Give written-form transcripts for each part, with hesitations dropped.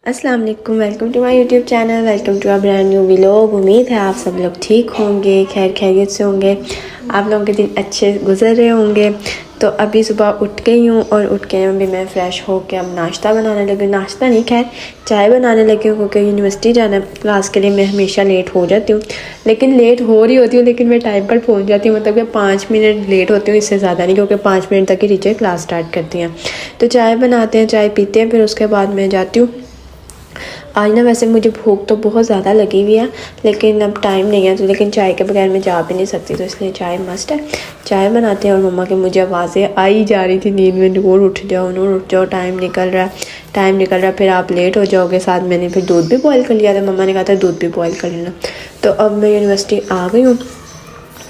अस्सलाम वालेकुम, welcome to my YouTube channel, welcome to a brand new vlog. उम्मीद है आप सब लोग ठीक होंगे, खैर खैरियत से होंगे, आप लोगों के दिन अच्छे गुजर रहे होंगे। तो अभी सुबह उठ गई हूँ और उठ के अभी मैं फ़्रेश होकर अब नाश्ता बनाने लगी। नाश्ता नहीं, खैर चाय बनाने लगी हूँ, क्योंकि यूनिवर्सिटी जाना क्लास के लिए मैं हमेशा लेट हो जाती हूँ। लेकिन लेट हो रही होती हूँ, लेकिन मैं टाइम पर पहुँच जाती हूँ, मतलब कि 5 मिनट लेट होती हूँ, इससे ज़्यादा नहीं, क्योंकि 5 मिनट तक ही टीचर क्लास स्टार्ट करती हैं। तो चाय बनाते हैं, चाय पीते हैं, फिर उसके बाद मैं जाती हूँ। आज ना वैसे मुझे भूख तो बहुत ज़्यादा लगी हुई है, लेकिन अब टाइम नहीं है, तो लेकिन चाय के बगैर मैं जा भी नहीं सकती, तो इसलिए चाय मस्ट है। चाय बनाते हैं और मम्मा के मुझे आवाज़ें आई जा रही थी नींद में, नूर उठ जाओ, टाइम निकल रहा है, फिर आप लेट हो जाओगे। साथ मैंने फिर दूध भी बॉयल कर लिया था, मम्मा ने कहा था दूध भी बॉयल कर लेना। तो अब मैं यूनिवर्सिटी आ गई हूँ।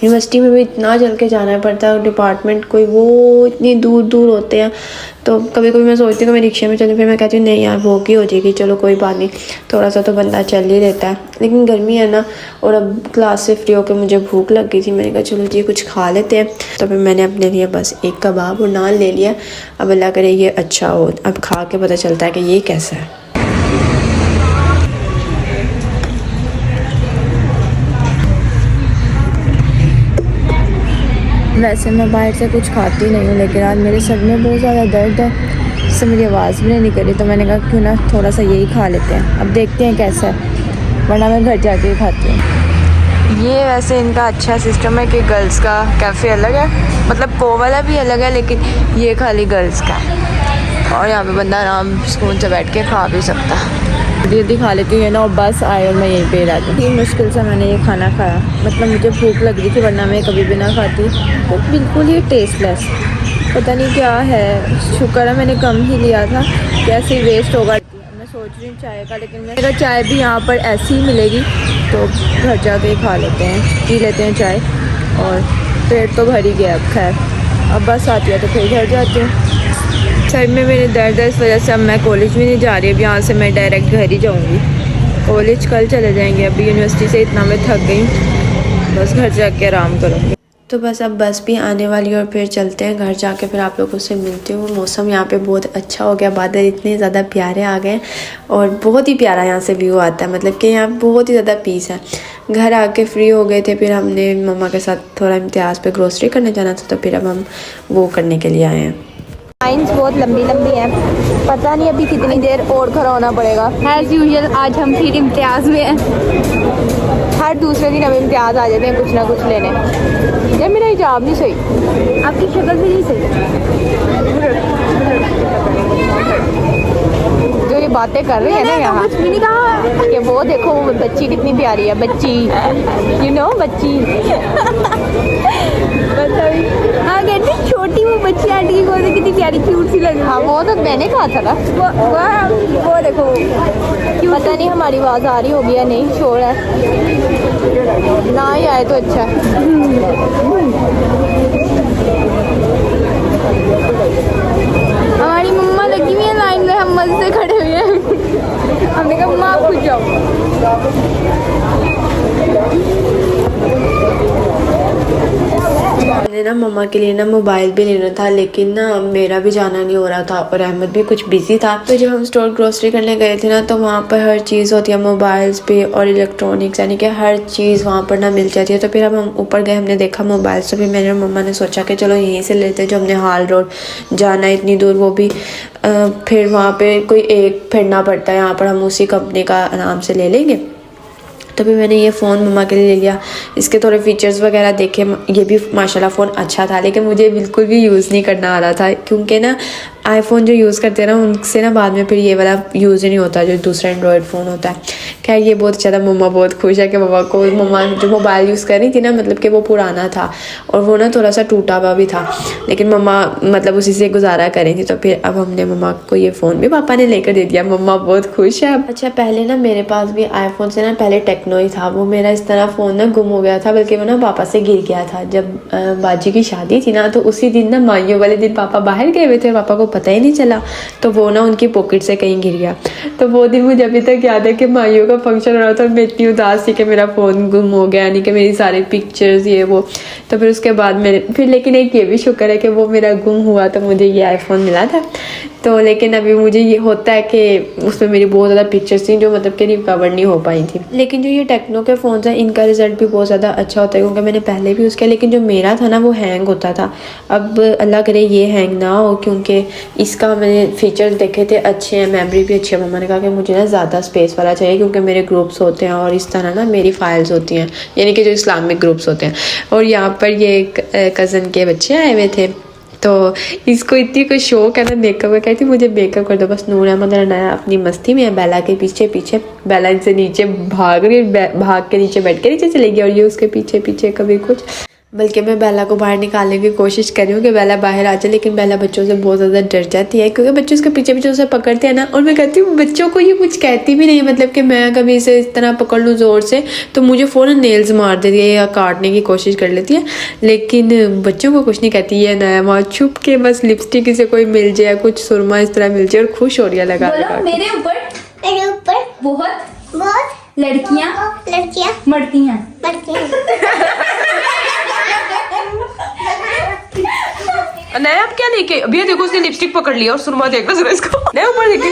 यूनिवर्सिटी में भी इतना चल के जाना पड़ता है, डिपार्टमेंट कोई वो इतनी दूर दूर होते हैं, तो कभी कभी मैं सोचती हूँ कि मैं रिक्शे में चलूँ, फिर मैं कहती हूँ नहीं यार भूख ही हो जाएगी, चलो कोई बात नहीं, थोड़ा सा तो बंदा चल ही रहता है। लेकिन गर्मी है ना, और अब क्लास से फ्री होकर मुझे भूख लग गई थी, मैंने कहा चलो जी कुछ खा लेते हैं। तो फिर मैंने अपने लिए बस एक कबाब और नान ले लिया। अब अल्लाह करे ये अच्छा हो, अब खा के पता चलता है कि ये कैसा है। वैसे मैं बाहर से कुछ खाती नहीं हूँ, लेकिन आज मेरे सर में बहुत ज़्यादा दर्द है, इससे मेरी आवाज़ भी नहीं निकली, तो मैंने कहा क्यों ना थोड़ा सा यही खा लेते हैं। अब देखते हैं कैसा है, वरना मैं घर जाके ही खाती हूँ। ये वैसे इनका अच्छा सिस्टम है कि गर्ल्स का कैफ़े अलग है, मतलब को वाला भी अलग है, लेकिन ये खाली गर्ल्स का है, और यहाँ पे बंदा आराम सुकून से बैठ के खा भी सकता है। जल्दी खा लेती हूँ ना, और बस आए और मैं यहीं पे रहती हूँ। मुश्किल से मैंने ये खाना खाया, मतलब मुझे भूख लग रही थी, वरना मैं कभी भी ना खाती। तो बिल्कुल ही टेस्टलेस, पता नहीं क्या है। शुक्र है मैंने कम ही लिया था, कैसे ही वेस्ट होगा। मैं सोच रही हूँ चाय का, लेकिन मेरा चाय भी यहाँ पर ऐसी ही मिलेगी, तो घर जाके खा लेते हैं, पी लेते हैं चाय, और पेट तो भर ही गया अब। खैर अब बस आती है तो फिर घर जाती हूँ। सर में मेरे दर्द है, इस वजह से अब मैं कॉलेज भी नहीं जा रही। अब यहाँ से मैं डायरेक्ट घर ही जाऊँगी, कॉलेज कल चले जाएंगे। अभी यूनिवर्सिटी से इतना मैं थक गई, बस घर जाके आराम करूँगी। तो बस अब बस भी आने वाली है, और फिर चलते हैं घर जाके, फिर आप लोगों से मिलती हूँ। मौसम यहाँ पे बहुत अच्छा हो गया, बादल इतने ज़्यादा प्यारे आ गए, और बहुत ही प्यारा यहाँ से व्यू आता है, मतलब कि यहाँ बहुत ही ज़्यादा पीस है। घर आके फ्री हो गए थे, फिर हमने मम्मा के साथ थोड़ा इम्तियाज़ पे ग्रोसरी करने जाना था, तो फिर अब हम वो करने के लिए आए हैं। लाइन्स बहुत लंबी लंबी हैं, पता नहीं अभी कितनी देर और खड़ा होना पड़ेगा। एज़ यूजुअल आज हम फिर इम्तियाज़ में हैं, हर दूसरे दिन हम इम्तियाज़ आ जाते हैं कुछ ना कुछ लेने। यार मेरा हिजाब नहीं सही, आपकी शक्ल भी नहीं सही, जो ये बातें कर रही है ना यहाँ, कुछ भी नहीं कहा कि वो देखो वो बच्ची कितनी प्यारी है, बच्ची यू नो बच्ची हाँ कहते छोटी वो बच्ची आंटी की गोद में कितनी प्यारी क्यूट सी लगी। हाँ वो तो मैंने कहा था ना, वो देखो, पता नहीं हमारी आवाज़ आ रही होगी या नहीं, शोर है ना ही आए तो अच्छा है। हमारी मम्मा लगी हुई है लाइन में, हम मजे से खड़े हुए हैं। हमने कहा मम्मा आप खुद जाओ। मैंने ना मम्मा के लिए ना मोबाइल भी लेना था, लेकिन ना मेरा भी जाना नहीं हो रहा था, और अहमद भी कुछ बिजी था। तो जब हम स्टोर ग्रोसरी करने गए थे ना, तो वहाँ पर हर चीज़ होती है मोबाइल्स पे और इलेक्ट्रॉनिक्स, यानी कि हर चीज़ वहाँ पर ना मिल जाती है। तो फिर अब हम ऊपर गए, हमने देखा मोबाइल्स, तो फिर मैंने और मम्मा ने सोचा कि चलो यहीं से लेते हैं, जो हमने हाल रोड जाना है इतनी दूर, वो भी फिर वहाँ पर कोई एक फिरना पड़ता है, यहाँ पर हम उसी कंपनी का आराम से ले लेंगे। तो फिर मैंने ये फ़ोन मम्मा के लिए ले लिया, इसके थोड़े फीचर्स वगैरह देखे, ये भी माशाल्लाह फ़ोन अच्छा था, लेकिन मुझे बिल्कुल भी यूज़ नहीं करना आ रहा था, क्योंकि ना आईफोन जो यूज़ करते हैं ना, उनसे ना बाद में फिर ये वाला यूज़ ही नहीं होता जो दूसरा एंड्रॉयड फ़ोन होता है। खैर ये बहुत अच्छा था, मम्मा बहुत खुश है कि मम्मा जो मोबाइल यूज़ कर रही थी ना, मतलब कि वो पुराना था, और वो ना थोड़ा सा टूटा हुआ भी था, लेकिन मम्मा मतलब उसी से गुजारा कर रही थी। तो फिर अब हमने मम्मा को ये फ़ोन भी पापा ने लेकर दे दिया, मम्मा बहुत खुश है। अच्छा पहले ना मेरे पास भी आईफोन से ना पहले टेक्नो ही था, वो मेरा इस तरह फ़ोन ना गुम हो गया था, बल्कि वो ना पापा से गिर गया था। जब बाजी की शादी थी ना, तो उसी दिन ना माइयों वाले दिन पापा बाहर गए हुए थे, पापा को पता ही नहीं चला, तो वो ना उनकी पॉकेट से कहीं गिर गया। तो वो दिन मुझे अभी तक याद है कि माइयों का फंक्शन हो रहा था, मैं इतनी उदास थी कि मेरा फ़ोन गुम हो गया, यानी कि मेरी सारी पिक्चर्स ये वो। तो फिर उसके बाद मेरे लेकिन एक ये भी शुक्र है कि वो मेरा गुम हुआ, तो मुझे ये आईफोन मिला था। तो लेकिन अभी मुझे ये होता है कि उसमें मेरी बहुत ज़्यादा पिक्चर्स थी जो मतलब कि रिकवर नहीं हो पाई थी। लेकिन जो ये टेक्नो के फ़ोन्स हैं इनका रिज़ल्ट भी बहुत ज़्यादा अच्छा होता है, क्योंकि मैंने पहले भी यूज़ किया, लेकिन जो मेरा था ना वो हैंग होता था। अब अल्लाह करे ये हैंग ना हो, क्योंकि इसका मैंने फीचर्स देखे थे अच्छे हैं, मेमोरी भी अच्छी है। मम्मा ने कहा कि मुझे ना ज़्यादा स्पेस वाला चाहिए, क्योंकि मेरे ग्रुप्स होते हैं और इस तरह ना मेरी फाइल्स होती हैं, यानी कि जो इस्लामिक ग्रुप्स होते हैं। और यहाँ पर ये कज़न के बच्चे आए हुए थे, तो इसको इतनी कोई शौक है ना मेकअप का, कहती मुझे मेकअप कर दो बस। नूर अहमद नया अपनी मस्ती में है बेला के पीछे पीछे, बेला इनसे नीचे भाग के नीचे बैठ के नीचे चली गई और ये उसके पीछे पीछे कभी कुछ। बल्कि मैं बेला को बाहर निकालने की कोशिश कर रही हूँ कि बेला बाहर आ जाए, लेकिन बेला बच्चों से बहुत ज़्यादा डर जाती है, क्योंकि बच्चे उसके पीछे पीछे उसे पकड़ते हैं ना। और मैं कहती हूँ बच्चों को ये कुछ कहती भी नहीं, मतलब कि मैं कभी इसे इस तरह पकड़ लूँ ज़ोर से तो मुझे फ़ौरन नेल्स मार देती है या काटने की कोशिश कर लेती है, लेकिन बच्चों को कुछ नहीं कहती है। नया माँ छुप के बस लिपस्टिक से कोई मिल जाए, कुछ सुरमा इस तरह मिल जाए और खुश हो रही है लगा लगा। मेरे ऊपर बहुत लड़कियां मरती हैं। नया आप क्या लेके अभी देखो, उसने लिपस्टिक पकड़ लिया और सुरमा देख लो इसको। नया ऊपर देखिए।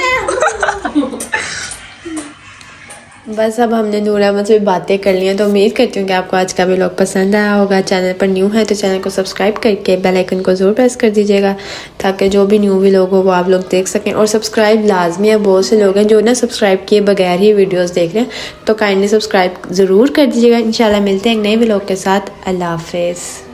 बस अब हमने नूर अहमद से बातें कर ली हैं, तो उम्मीद करती हूँ कि आपको आज का व्लॉग पसंद आया होगा। चैनल पर न्यू है तो चैनल को सब्सक्राइब करके बेल आइकन को ज़रूर प्रेस कर दीजिएगा, ताकि जो भी न्यू व्लॉग हो वो आप लोग देख सकें। और सब्सक्राइब लाजमी है, बहुत से लोग हैं जो ना सब्सक्राइब किए बगैर ही वीडियोज़ देख रहे हैं, तो काइंडली सब्सक्राइब ज़रूर कर दीजिएगा। इंशाल्लाह मिलते हैं एक नए व्लॉग के साथ। अल्लाह हाफिज़।